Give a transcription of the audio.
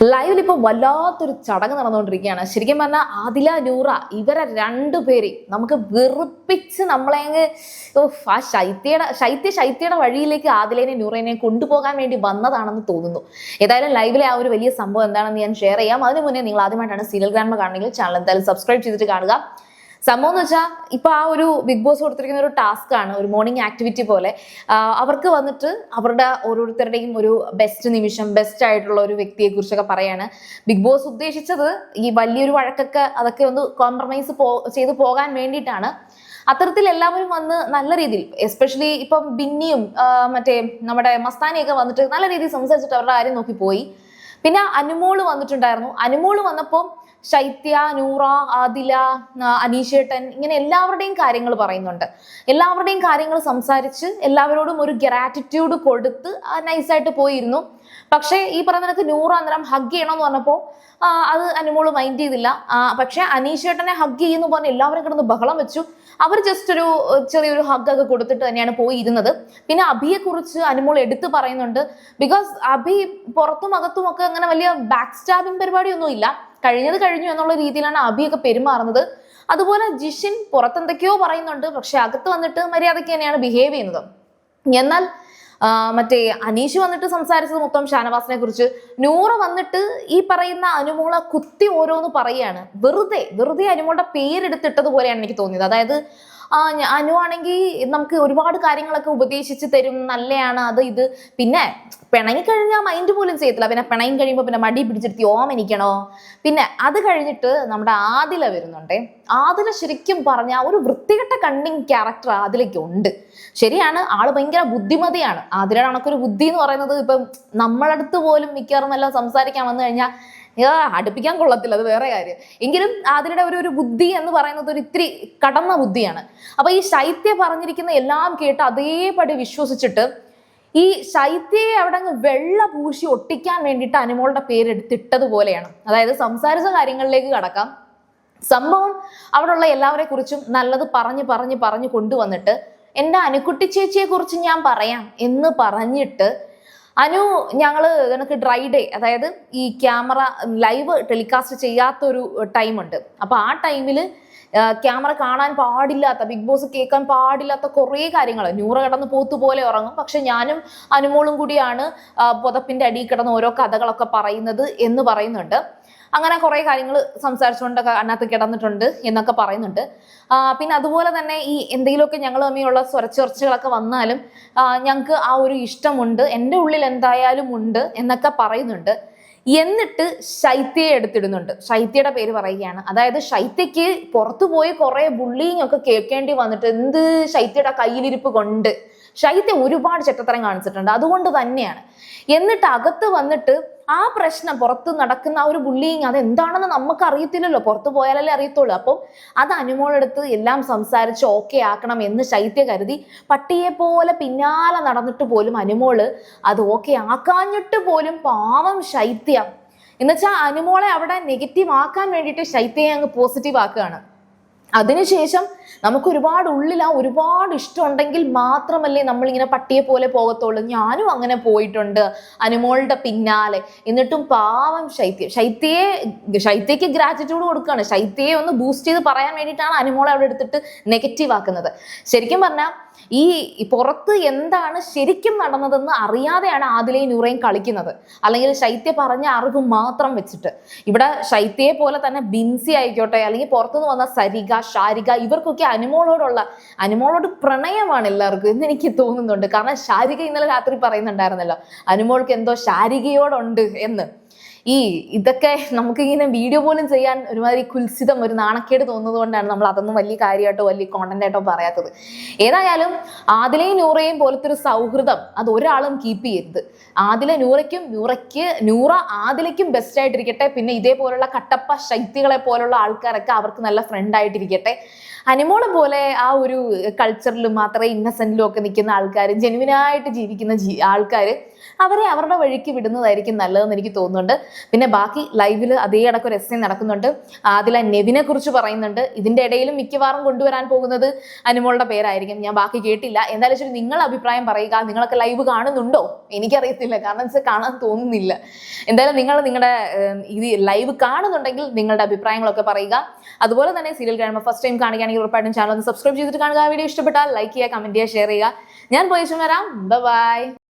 ലൈവിൽ ഇപ്പോൾ വല്ലാത്തൊരു ചടങ്ങ് നടന്നുകൊണ്ടിരിക്കുകയാണ്. ശരിക്കും പറഞ്ഞാൽ ആദില നൂറ ഇവരെ രണ്ടുപേരെ നമുക്ക് വെറുപ്പിച്ച് നമ്മളെ അങ്ങ് ആ ശൈത്യയുടെ വഴിയിലേക്ക് ആദിലേനെ നൂറേനെ കൊണ്ടുപോകാൻ വേണ്ടി വന്നതാണെന്ന് തോന്നുന്നു. ഏതായാലും ലൈവിലെ ആ ഒരു വലിയ സംഭവം എന്താണെന്ന് ഞാൻ ഷെയർ ചെയ്യാം. അതിനു മുന്നേ നിങ്ങൾ ആദ്യമായിട്ടാണ് സീരിയൽ ഗ്രാൻഡ്മ കാണണമെങ്കിൽ ചാനൽ എന്തായാലും സബ്സ്ക്രൈബ് ചെയ്തിട്ട് കാണുക. സംഭവം എന്ന് വെച്ചാൽ ഇപ്പൊ ആ ഒരു ബിഗ് ബോസ് കൊടുത്തിരിക്കുന്ന ഒരു ടാസ്ക് ആണ്, ഒരു മോർണിംഗ് ആക്ടിവിറ്റി പോലെ. അവർക്ക് വന്നിട്ട് അവരുടെ ഓരോരുത്തരുടെയും ഒരു ബെസ്റ്റ് നിമിഷം, ബെസ്റ്റ് ആയിട്ടുള്ള ഒരു വ്യക്തിയെ കുറിച്ചൊക്കെ പറയാണ്. ബിഗ് ബോസ് ഉദ്ദേശിച്ചത് ഈ വലിയൊരു വഴക്കൊക്കെ അതൊക്കെ ഒന്ന് കോംപ്രമൈസ് ചെയ്ത് പോകാൻ വേണ്ടിയിട്ടാണ്. അത്തരത്തിൽ എല്ലാവരും വന്ന് നല്ല രീതിയിൽ, എസ്പെഷ്യലി ഇപ്പം ബിന്നിയും മറ്റേ നമ്മുടെ മസ്താനിയൊക്കെ വന്നിട്ട് നല്ല രീതിയിൽ സംസാരിച്ചിട്ട് അവരുടെ കാര്യം നോക്കി പോയി. പിന്നെ അനുമോള് വന്നിട്ടുണ്ടായിരുന്നു. അനുമോള് വന്നപ്പോൾ ശൈത്യ, നൂറ, ആദില, അനീഷേട്ടൻ ഇങ്ങനെ എല്ലാവരുടെയും കാര്യങ്ങൾ പറയുന്നുണ്ട്. എല്ലാവരുടെയും കാര്യങ്ങൾ സംസാരിച്ച് എല്ലാവരോടും ഒരു ഗ്രാറ്റിറ്റ്യൂഡ് കൊടുത്ത് നൈസായിട്ട് പോയിരുന്നു. പക്ഷേ ഈ പറഞ്ഞ നൂറ അന്നേരം ഹഗ് ചെയ്യണമെന്ന് പറഞ്ഞപ്പോൾ അത് അനുമോള് മൈൻഡ് ചെയ്തില്ല. പക്ഷെ അനീഷേട്ടനെ ഹഗ് ചെയ്യുന്നു പറഞ്ഞ് എല്ലാവരും കിടന്ന് ബഹളം വെച്ചു. അവർ ജസ്റ്റ് ഒരു ചെറിയൊരു ഹഗ് ഒക്കെ കൊടുത്തിട്ട് തന്നെയാണ് പോയിരുന്നത്. പിന്നെ അഭിയെ കുറിച്ച് അനുമോൾ എടുത്തു പറയുന്നുണ്ട്. ബിക്കോസ് അഭി പുറത്തും അകത്തും ഒക്കെ അങ്ങനെ വലിയ ബാക്ക് സ്റ്റാബിങ് പരിപാടിയൊന്നും ഇല്ല. കഴിഞ്ഞത് കഴിഞ്ഞു എന്നുള്ള രീതിയിലാണ് അഭിയൊക്കെ പെരുമാറുന്നത്. അതുപോലെ ജിഷിൻ പുറത്തെന്തൊക്കെയോ പറയുന്നുണ്ട്, പക്ഷെ അകത്ത് വന്നിട്ട് മര്യാദയ്ക്ക് തന്നെയാണ് ബിഹേവ് ചെയ്യുന്നത്. എന്നാൽ മറ്റേ അനീഷ് വന്നിട്ട് സംസാരിച്ചത് മൊത്തം ഷാനവാസിനെ കുറിച്ച്. നൂറ വന്നിട്ട് ഈ പറയുന്ന അനുമോളെ കുത്തി ഓരോന്ന് പറയാണ്. വെറുതെ അനുമോളുടെ പേരെടുത്തിട്ടത് പോലെയാണ് എനിക്ക് തോന്നിയത്. അതായത് അനു ആണെങ്കിൽ നമുക്ക് ഒരുപാട് കാര്യങ്ങളൊക്കെ ഉപദേശിച്ച് തരും, നല്ലതാണ് അത് ഇത്. പിന്നെ പിണങ്ങി കഴിഞ്ഞാൽ മൈൻഡ് പോലും ചെയ്യത്തില്ല. പിന്നെ പിണങ്ങി കഴിയുമ്പോൾ പിന്നെ മടി പിടിച്ചെടുത്തി ഓമനിക്കണോ. പിന്നെ അത് കഴിഞ്ഞിട്ട് നമ്മുടെ ആദില വരുന്നുണ്ടേ. ആദില ശരിക്കും പറഞ്ഞാൽ ഒരു വൃത്തികെട്ട കണ്ണിങ് ക്യാരക്ടർ ആദിലയ്ക്ക് ഉണ്ട്. ശരിയാണ്, ആള് ഭയങ്കര ബുദ്ധിമതിയാണ്. ആദിലയുടെ കണക്കൊരു ബുദ്ധി എന്ന് പറയുന്നത് ഇപ്പം നമ്മളടുത്ത് പോലും മിക്കവാറും എല്ലാം സംസാരിക്കാൻ വന്നു കഴിഞ്ഞാൽ അടുപ്പിക്കാൻ കൊള്ളത്തില്ല, അത് വേറെ കാര്യം. എങ്കിലും ആദിലയുടെ ഒരു ബുദ്ധി എന്ന് പറയുന്നത് ഒരു ഇത്തിരി കടന്ന ബുദ്ധിയാണ്. അപ്പൊ ഈ ശൈത്യ പറഞ്ഞിരിക്കുന്ന എല്ലാം കേട്ട് അതേപടി വിശ്വസിച്ചിട്ട് ഈ ശൈത്യയെ അവിടെ അങ്ങ് വെള്ള പൂശി ഒട്ടിക്കാൻ വേണ്ടിയിട്ട് അനുമോളുടെ പേരെടുത്തിട്ടതുപോലെയാണ്. അതായത് സംസാരിച്ച കാര്യങ്ങളിലേക്ക് കടക്കാം. സംഭവം അവിടെയുള്ള എല്ലാവരെ കുറിച്ചും നല്ലത് പറഞ്ഞു കൊണ്ടുവന്നിട്ട് എൻ്റെ അനുക്കുട്ടി ചേച്ചിയെ കുറിച്ച് ഞാൻ പറയാം എന്ന് പറഞ്ഞിട്ട് ഞങ്ങള് നിനക്ക് ഡ്രൈ ഡേ, അതായത് ഈ ക്യാമറ ലൈവ് ടെലികാസ്റ്റ് ചെയ്യാത്തൊരു ടൈമുണ്ട്. അപ്പൊ ആ ടൈമിൽ ക്യാമറ കാണാൻ പാടില്ലാത്ത, ബിഗ് ബോസ് കേൾക്കാൻ പാടില്ലാത്ത കുറേ കാര്യങ്ങൾ, നൂറ കിടന്ന് പോത്തുപോലെ ഉറങ്ങും. പക്ഷെ ഞാനും അനുമോളും കൂടിയാണ് പുതപ്പിന്റെ അടിയിൽ കിടന്ന് ഓരോ കഥകളൊക്കെ പറയുന്നത് എന്ന് പറയുന്നുണ്ട്. അങ്ങനെ കുറെ കാര്യങ്ങൾ സംസാരിച്ചുകൊണ്ടൊക്കെ അതിനകത്ത് കിടന്നിട്ടുണ്ട് എന്നൊക്കെ പറയുന്നുണ്ട്. പിന്നെ അതുപോലെ തന്നെ ഈ എന്തെങ്കിലുമൊക്കെ ഞങ്ങൾ തമ്മിലുള്ള സ്വരച്ചേർച്ചകളൊക്കെ വന്നാലും ഞങ്ങൾക്ക് ആ ഒരു ഇഷ്ടമുണ്ട്, എൻ്റെ ഉള്ളിൽ എന്തായാലും ഉണ്ട് എന്നൊക്കെ പറയുന്നുണ്ട്. എന്നിട്ട് ശൈത്യയെ എടുത്തിടുന്നുണ്ട്. ശൈത്യയുടെ പേര് പറയുകയാണ്. അതായത് ശൈത്യക്ക് പുറത്തു പോയി കുറെ ബുള്ളിങ് ഒക്കെ കേൾക്കേണ്ടി വന്നിട്ട് എന്ത് ശൈത്യയുടെ കയ്യിലിരിപ്പ് കൊണ്ട് ശൈത്യ ഒരുപാട് ചെറ്റത്തരം കാണിച്ചിട്ടുണ്ട്. അതുകൊണ്ട് തന്നെയാണ്. എന്നിട്ട് അകത്ത് വന്നിട്ട് ആ പ്രശ്നം, പുറത്ത് നടക്കുന്ന ആ ഒരു ബുള്ളിങ് അതെന്താണെന്ന് നമുക്ക് അറിയത്തില്ലല്ലോ, പുറത്തു പോയാലല്ലേ അറിയത്തുള്ളൂ. അപ്പം അത് അനുമോളെടുത്ത് എല്ലാം സംസാരിച്ച് ഓക്കെ ആക്കണം എന്ന് ശൈത്യ കരുതി പട്ടിയെ പോലെ പിന്നാലെ നടന്നിട്ട് പോലും അനുമോള് അത് ഓക്കെ ആക്കാഞ്ഞിട്ട് പോലും പാവം ശൈത്യ എന്നുവെച്ചാൽ അനുമോളെ അവിടെ നെഗറ്റീവ് ആക്കാൻ വേണ്ടിയിട്ട് ശൈത്യയെ അങ്ങ് പോസിറ്റീവ് ആക്കുകയാണ്. അതിനുശേഷം നമുക്ക് ഒരുപാട് ഉള്ളിൽ ആ ഒരുപാട് ഇഷ്ടമുണ്ടെങ്കിൽ മാത്രമല്ലേ നമ്മളിങ്ങനെ പട്ടിയെ പോലെ പോകത്തുള്ളൂ. ഞാനും അങ്ങനെ പോയിട്ടുണ്ട് അനുമോളുടെ പിന്നാലെ. എന്നിട്ടും പാവം ശൈത്യക്ക് ഗ്രാറ്റിറ്റ്യൂഡ് കൊടുക്കുകയാണ്. ശൈത്യയെ ഒന്ന് ബൂസ്റ്റ് ചെയ്ത് പറയാൻ വേണ്ടിയിട്ടാണ് അനുമോളെ അവിടെ എടുത്തിട്ട് നെഗറ്റീവ് ആക്കുന്നത്. ശരിക്കും പറഞ്ഞാൽ ഈ പുറത്ത് എന്താണ് ശരിക്കും നടന്നതെന്ന് അറിയാതെയാണ് ആദിലയും നൂറയും കളിക്കുന്നത്. അല്ലെങ്കിൽ ശൈത്യ പറഞ്ഞ അറിവ് മാത്രം വെച്ചിട്ട്. ഇവിടെ ശൈത്യയെ പോലെ തന്നെ ബിൻസി ആയിക്കോട്ടെ, അല്ലെങ്കിൽ പുറത്തുനിന്ന് വന്ന സരിക, ഷാരിക, ഇവർക്കൊക്കെ അനുമോളോട് പ്രണയമാണ് എല്ലാവർക്കും എന്ന് എനിക്ക് തോന്നുന്നുണ്ട്. കാരണം ഷാരിക ഇന്നലെ രാത്രി പറയുന്നുണ്ടായിരുന്നല്ലോ അനുമോൾക്ക് എന്തോ ഷാരികയോടുണ്ട് എന്ന്. ഇതൊക്കെ നമുക്കിങ്ങനെ വീഡിയോ പോലും ചെയ്യാൻ ഒരുമാതിരി കുൽസിതം, ഒരു നാണക്കേട് തോന്നുന്നത് കൊണ്ടാണ് നമ്മൾ അതൊന്നും വലിയ കാര്യമായിട്ടോ വലിയ കോണ്ടന്റ് ആയിട്ടോ പറയാത്തത്. ഏതായാലും ആദിലയും നൂറയും പോലത്തെ ഒരു സൗഹൃദം അത് ഒരാളും കീപ്പ് ചെയ്യരുത്. നൂറ ആദിലയ്ക്കും ബെസ്റ്റ് ആയിട്ടിരിക്കട്ടെ. പിന്നെ ഇതേപോലുള്ള കട്ടപ്പ ശൈത്യകളെ പോലുള്ള ആൾക്കാരൊക്കെ അവർക്ക് നല്ല ഫ്രണ്ട് ആയിട്ടിരിക്കട്ടെ. അനിമോളെ പോലെ ആ ഒരു കൾച്ചറിലും മാത്രമേ ഇന്നസെന്റിലും ഒക്കെ നിൽക്കുന്ന ആൾക്കാർ, ജെനുവിനായിട്ട് ജീവിക്കുന്ന ആൾക്കാർ അവരെ അവരുടെ വഴിക്ക് വിടുന്നതായിരിക്കും നല്ലതെന്ന് എനിക്ക് തോന്നുന്നുണ്ട്. പിന്നെ ബാക്കി ലൈവിൽ അതേ കണക്കൊരു എസ്സേ നടക്കുന്നുണ്ട്. ആദില നെവിനെ കുറിച്ച് പറയുന്നുണ്ട്. ഇതിന്റെ ഇടയിലും മിക്കവാറും കൊണ്ടുവരാൻ പോകുന്നത് അനിമോളുടെ പേരായിരിക്കും. ഞാൻ ബാക്കി കേട്ടില്ല. എന്തായാലും ശരി, നിങ്ങളുടെ അഭിപ്രായം പറയുക. നിങ്ങളൊക്കെ ലൈവ് കാണുന്നുണ്ടോ? എനിക്കറിയത്തില്ല, കാരണം കാണാൻ തോന്നുന്നില്ല. എന്തായാലും നിങ്ങളുടെ ഇത് ലൈവ് കാണുന്നുണ്ടെങ്കിൽ നിങ്ങളുടെ അഭിപ്രായങ്ങളൊക്കെ പറയുക. അതുപോലെ തന്നെ സീരിയൽ കാണുമ്പോൾ ഫസ്റ്റ് ടൈം കാണുകയാണെങ്കിൽ ഉറപ്പായിട്ടും ചാനൽ ഒന്ന് സബ്സ്ക്രൈബ് ചെയ്തിട്ട് കാണുക. വീഡിയോ ഇഷ്ടപ്പെട്ടാൽ ലൈക്ക് ചെയ്യുക, കമന്റ് ചെയ്യുക, ഷെയർ ചെയ്യുക. ഞാൻ പോയി വരാം. ബൈ.